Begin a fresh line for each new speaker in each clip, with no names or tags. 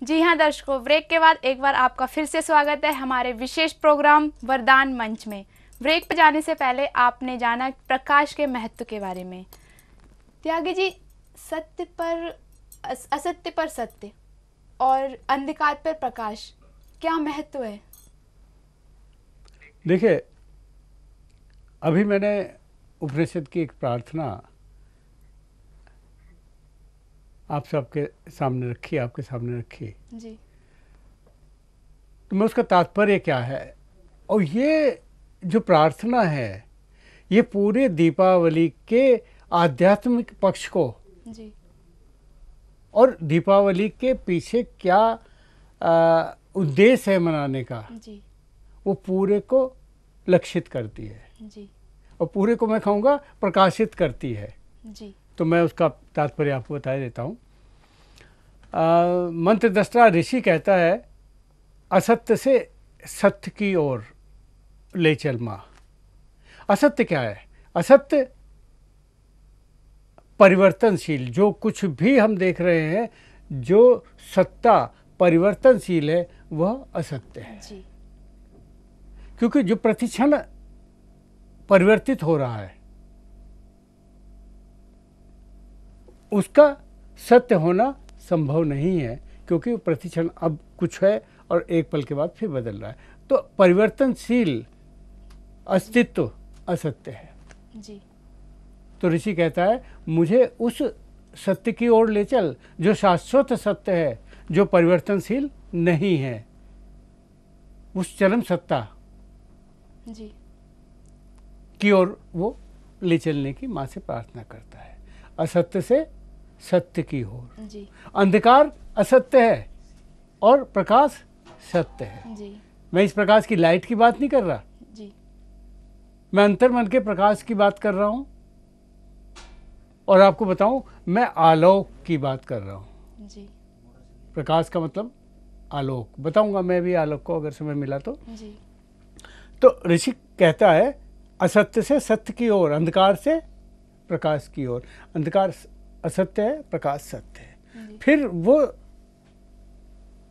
जी हाँ दर्शकों, ब्रेक के बाद एक बार आपका फिर से स्वागत है हमारे विशेष प्रोग्राम वरदान मंच में। ब्रेक पर जाने से पहले आपने जाना प्रकाश के महत्व के बारे में। त्यागी जी, सत्य पर असत्य पर सत्य और अंधकार पर प्रकाश, क्या महत्व है?
देखिए, अभी मैंने उपनिषद की एक प्रार्थना आप सबके सामने रखी, आपके सामने रखी
जी।
तो मैं उसका तात्पर्य क्या है, और ये जो प्रार्थना है ये पूरे दीपावली के आध्यात्मिक पक्ष को
जी।
और दीपावली के पीछे क्या उद्देश्य है मनाने का,
जी।
वो पूरे को लक्षित करती है
जी।
और पूरे को मैं कहूँगा प्रकाशित करती है।
जी।
तो मैं उसका तात्पर्य आपको बता देता हूँ। मंत्र दृष्टा ऋषि कहता है, असत्य से सत्य की ओर ले चल माँ। असत्य क्या है? असत्य परिवर्तनशील, जो कुछ भी हम देख रहे हैं, जो सत्ता परिवर्तनशील है वह असत्य है।
जी।
क्योंकि जो प्रतिक्षण परिवर्तित हो रहा है उसका सत्य होना संभव नहीं है, क्योंकि प्रतिक्षण अब कुछ है और एक पल के बाद फिर बदल रहा है। तो परिवर्तनशील अस्तित्व असत्य है।
जी।
तो ऋषि कहता है, मुझे उस सत्य की ओर ले चल जो शाश्वत सत्य है, जो परिवर्तनशील नहीं है, उस चरम सत्ता
जी
की ओर वो ले चलने की माँ से प्रार्थना करता है। असत्य से सत्य की ओर।
जी।
अंधकार असत्य है और प्रकाश सत्य है।
जी।
मैं इस प्रकाश की लाइट की बात नहीं कर रहा,
जी।
मैं अंतर्मन के प्रकाश की बात कर रहा हूँ। और आपको बताऊं, मैं आलोक की बात कर रहा हूँ।
जी।
प्रकाश का मतलब आलोक, बताऊंगा मैं भी आलोक को अगर समय मिला तो।
जी।
तो ऋषि कहता है, असत्य से सत्य की ओर, अंधकार से प्रकाश की ओर। अंधकार असत्य है, प्रकाश सत्य है। फिर वो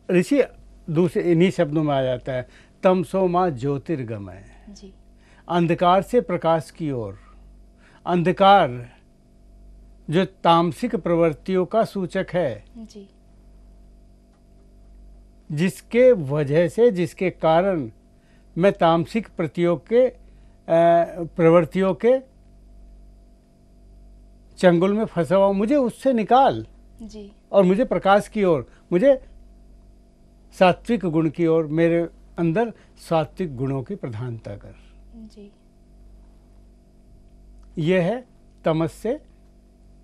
ऋषि दूसरे इन्हीं शब्दों में आ जाता है, तमसो माँ ज्योतिर्गमय।
जी।
अंधकार से प्रकाश की ओर। अंधकार जो तामसिक प्रवृत्तियों का सूचक है,
जी।
जिसके वजह से, जिसके कारण मैं तामसिक प्रवृत्तियों के चंगुल में फंसा हुआ, मुझे उससे निकाल।
जी।
और मुझे प्रकाश की ओर, मुझे सात्विक गुण की ओर, मेरे अंदर सात्विक गुणों की प्रधानता कर।
जी।
यह है तमस से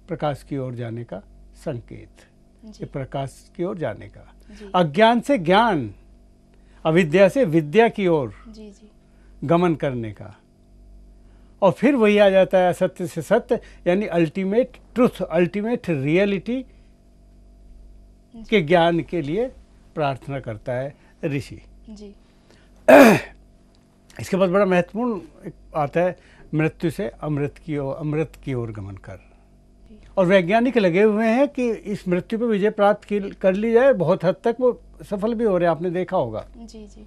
प्रकाश की ओर जाने का संकेत, ये प्रकाश की ओर जाने का। अज्ञान से ज्ञान, अविद्या से विद्या की ओर गमन करने का। और फिर वही आ जाता है असत्य से सत्य, यानी अल्टीमेट ट्रुथ, अल्टीमेट रियलिटी के ज्ञान के लिए प्रार्थना करता है ऋषि।
जी।
इसके बाद बड़ा महत्वपूर्ण आता है, मृत्यु से अमृत की ओर गमन कर। और वैज्ञानिक लगे हुए हैं कि इस मृत्यु पर विजय प्राप्त कर ली जाए। बहुत हद तक वो सफल भी हो रहे हैं, आपने देखा होगा।
जी। जी।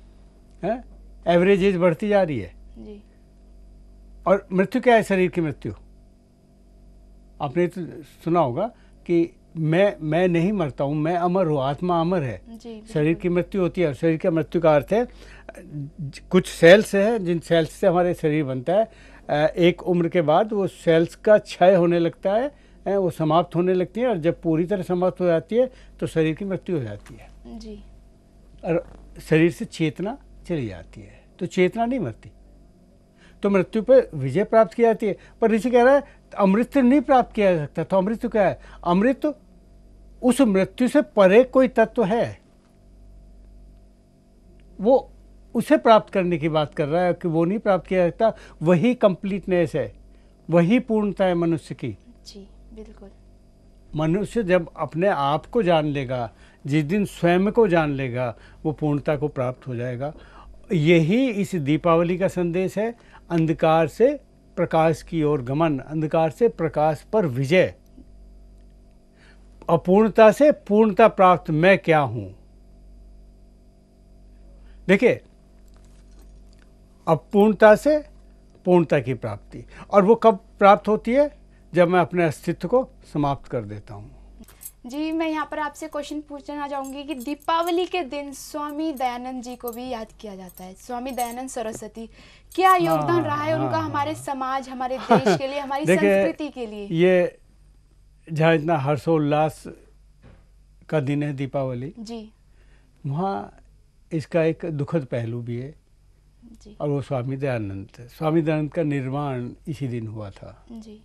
है, एवरेज एज बढ़ती जा रही है।
जी।
और मृत्यु क्या है? शरीर की मृत्यु। आपने तो सुना होगा कि मैं नहीं मरता हूँ, मैं अमर हूँ, आत्मा अमर है। शरीर की मृत्यु होती है। और शरीर की मृत्यु का अर्थ है, कुछ सेल्स हैं जिन सेल्स से हमारे शरीर बनता है। एक उम्र के बाद वो सेल्स का क्षय होने लगता है, वो समाप्त होने लगती है। और जब पूरी तरह समाप्त हो जाती है तो शरीर की मृत्यु हो जाती है।
जी।
और शरीर से चेतना चली जाती है, तो चेतना नहीं मरती, तो मृत्यु पर विजय प्राप्त की जाती है। पर ऋषि कह रहा है अमृत नहीं प्राप्त किया जा सकता। तो अमृत क्या है? अमृत उस मृत्यु से परे कोई तत्व है, वो उसे प्राप्त करने की बात कर रहा है कि वो नहीं प्राप्त किया जा सकता। वही कंप्लीटनेस है, वही पूर्णता है मनुष्य की।
जी बिल्कुल।
मनुष्य जब अपने आप को जान लेगा, जिस दिन स्वयं को जान लेगा, वो पूर्णता को प्राप्त हो जाएगा। यही इस दीपावली का संदेश है, अंधकार से प्रकाश की ओर गमन, अंधकार से प्रकाश पर विजय, अपूर्णता से पूर्णता प्राप्त। मैं क्या हूँ? देखिए, अपूर्णता से पूर्णता की प्राप्ति, और वो कब प्राप्त होती है? जब मैं अपने अस्तित्व को समाप्त कर देता हूँ।
जी, मैं यहाँ पर आपसे क्वेश्चन पूछना चाहूँगी कि दीपावली के दिन स्वामी दयानंद जी को भी याद किया जाता है, स्वामी दयानंद सरस्वती, क्या योगदान रहा है उनका हमारे समाज, हमारे देश के लिए, हमारी संस्कृति के लिए?
ये जहाँ इतना हर्षोल्लास का दिन है दीपावली
जी,
वहाँ इसका एक दुखद पहलू भी है
जी,
और वो स्वामी दयानंद थे। स्वामी दयानंद का निर्माण इसी दिन हुआ था।
जी,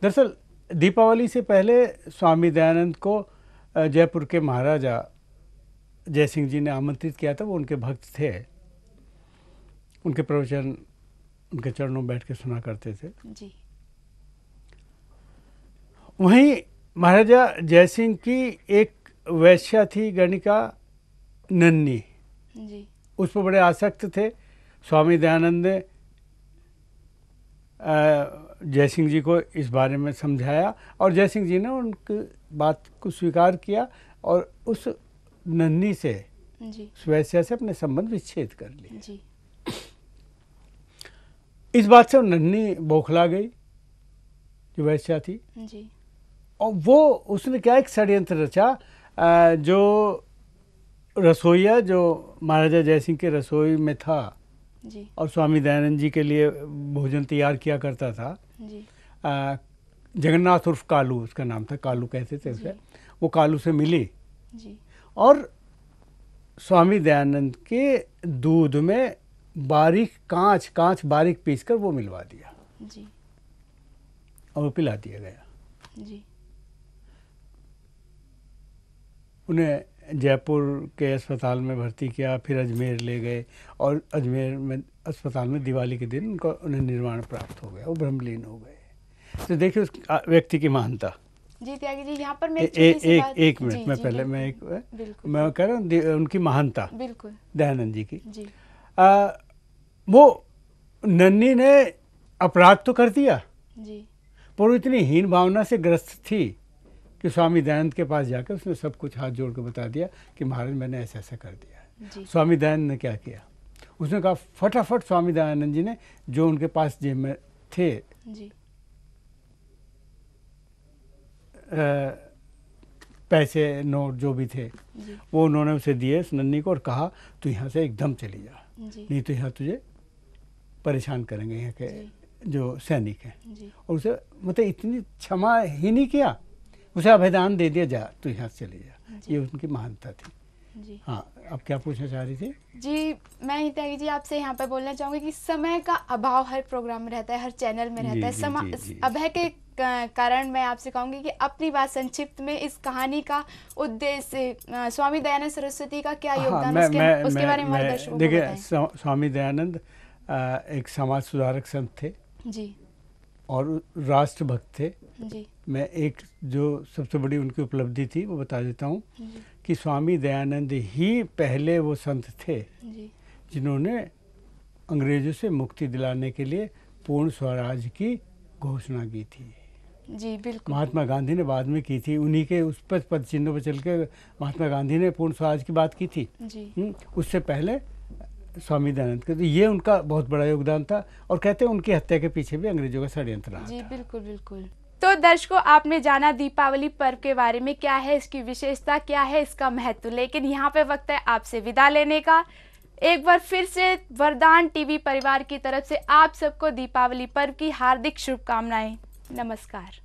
दरअसल दीपावली से पहले स्वामी दयानंद को जयपुर के महाराजा जय सिंह जी ने आमंत्रित किया था। वो उनके भक्त थे, उनके प्रवचन उनके चरणों में बैठ के सुना करते थे।
जी,
वहीं महाराजा जय सिंह की एक वैश्या थी, गणिका नन्नी,
जी,
उस पर बड़े आसक्त थे। स्वामी दयानंद ने जय सिंह जी को इस बारे में समझाया और जय सिंह जी ने उनकी बात को स्वीकार किया और उस नन्नी से,
जी,
वैश्या से अपने संबंध विच्छेद कर लिए।
जी,
इस बात से नन्नी बौखला गई जो वैश्या थी,
जी,
और वो उसने क्या एक षड्यंत्र रचा। जो रसोईया जो महाराजा जय सिंह के रसोई में था
जी,
और स्वामी दयानंद जी के लिए भोजन तैयार किया करता था,
जी,
जगन्नाथ उर्फ कालू उसका नाम था, कालू कहते थे उसे। वो कालू से मिली
जी,
और स्वामी दयानंद के दूध में बारीक कांच बारीक पीसकर वो मिलवा दिया
जी,
और वो पिला दिया गया।
जी,
उन्हें जयपुर के अस्पताल में भर्ती किया, फिर अजमेर ले गए और अजमेर में अस्पताल में दिवाली के दिन उन्हें निर्वाण प्राप्त हो गया, वो ब्रह्मलीन हो गए। तो देखिए उस व्यक्ति की महानता।
जी त्यागी जी, यहाँ पर मैं
एक मिनट मैं पहले मैं कह रहा हूँ उनकी महानता,
बिल्कुल
दयानंद जी की।
जी,
वो नन्नी ने अपराध तो कर दिया,
जी,
पर वो इतनी हीन भावना से ग्रस्त थी कि स्वामी दयानंद के पास जाकर उसने सब कुछ हाथ जोड़ के बता दिया कि महाराज मैंने ऐसा ऐसा कर दिया। स्वामी दयानंद ने क्या किया, उसने कहा फटाफट स्वामी दयानंद जी ने जो उनके पास जेब में थे
जी,
पैसे नोट जो भी थे वो उन्होंने उसे दिए उस नन्नी को और कहा तू यहाँ से एकदम चली जा, नहीं तो यहाँ तुझे परेशान करेंगे यहाँ के जो सैनिक हैं। और उसे मतलब इतनी क्षमा ही नहीं किया, उसे अभयदान दे दिया, जा तू यहाँ से चली जा। ये उनकी महानता थी।
जी,
हाँ, अब क्या पूछना चाह रही थी?
जी, मैं त्यागी जी आपसे यहाँ पे बोलना चाहूँगी कि समय का अभाव हर प्रोग्राम में रहता है, हर चैनल में रहता है। अभय के कारण मैं आपसे कहूँगी कि अपनी बात संक्षिप्त में इस कहानी का उद्देश्य, स्वामी दयानंद सरस्वती का क्या योगदान, उसके बारे में हमारे दर्शकों को बताएं।
देखिए, स्वामी दयानंद एक समाज सुधारक संत थे
जी,
और राष्ट्रभक्त थे
जी।
मैं एक जो सबसे बड़ी उनकी उपलब्धि थी वो बता देता हूँ कि स्वामी दयानंद ही पहले वो संत थे जिन्होंने अंग्रेजों से मुक्ति दिलाने के लिए पूर्ण स्वराज की घोषणा की थी।
जी बिल्कुल।
महात्मा गांधी ने बाद में की थी, उन्हीं के उस पर पद चिन्हों पर चल के महात्मा गांधी ने पूर्ण स्वराज की बात की थी जी। उससे पहले स्वामी दयानंद के, तो ये उनका बहुत बड़ा योगदान था और कहते हैं उनकी हत्या के पीछे भी अंग्रेजों का षड्यंत्र रहा।
जी बिल्कुल बिल्कुल। तो दर्शकों, आपने जाना दीपावली पर्व के बारे में, क्या है इसकी विशेषता, क्या है इसका महत्व, लेकिन यहाँ पे वक्त है आपसे विदा लेने का। एक बार फिर से वरदान टीवी परिवार की तरफ से आप सबको दीपावली पर्व की हार्दिक शुभकामनाएं। नमस्कार।